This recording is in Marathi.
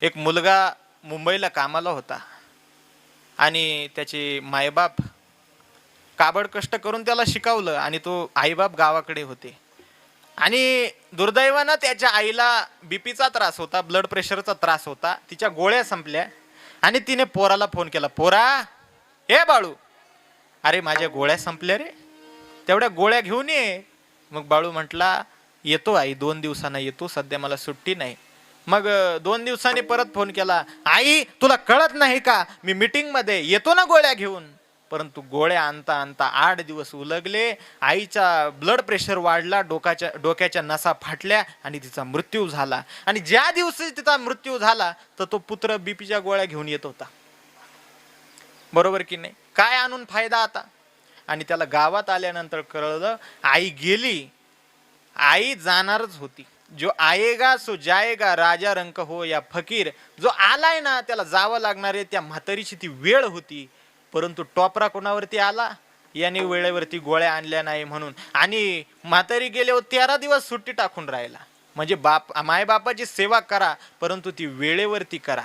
एक मुलगा मुंबईला कामाला होता आणि त्याचे मायबाप काबड कष्ट करून त्याला शिकवलं आणि तो आईबाप गावाकडे होते. आणि दुर्दैवानं त्याच्या आईला बीपीचा त्रास होता, ब्लड प्रेशरचा त्रास होता. तिच्या गोळ्या संपल्या आणि तिने पोराला फोन केला, पोरा, हे बाळू, अरे माझ्या गोळ्या संपल्या रे, तेवढ्या गोळ्या घेऊन ये. मग बाळू म्हटला, येतो आई, 2 दिवसांना येतो, सध्या मला सुट्टी नाही. मग 2 दिवसांनी परत फोन केला, आई तुला कळत नाही का, मी मीटिंग मध्ये येतो ना गोळ्या घेऊन. परंतु गोळ्या आणता आणता 8 दिवस उलगले. आईचा ब्लड प्रेशर वाढला, डोक्याच्या नसा फाटल्या आणि तिचा मृत्यू झाला. आणि ज्या दिवशी तिचा मृत्यू झाला तर तो पुत्र बीपीच्या गोळ्या घेऊन येत होता. बरोबर की नाही? काय आणून फायदा आता? आणि त्याला गावात आल्यानंतर कळलं, आई गेली, आई जाणारच होती. जो आएगा सो जाएगा, राजा रंक हो या फकीर. जो आलाय ना त्याला जावं लागणार आहे. त्या म्हातारीची ती वेळ होती, परंतु टोपरा कोणावरती आला, याने वेळेवरती गोळ्या आणल्या नाही म्हणून. आणि म्हातारी गेल्यावर 13 दिवस सुट्टी टाकून राहिला. म्हणजे मायबापाची सेवा करा, परंतु ती वेळेवरती करा.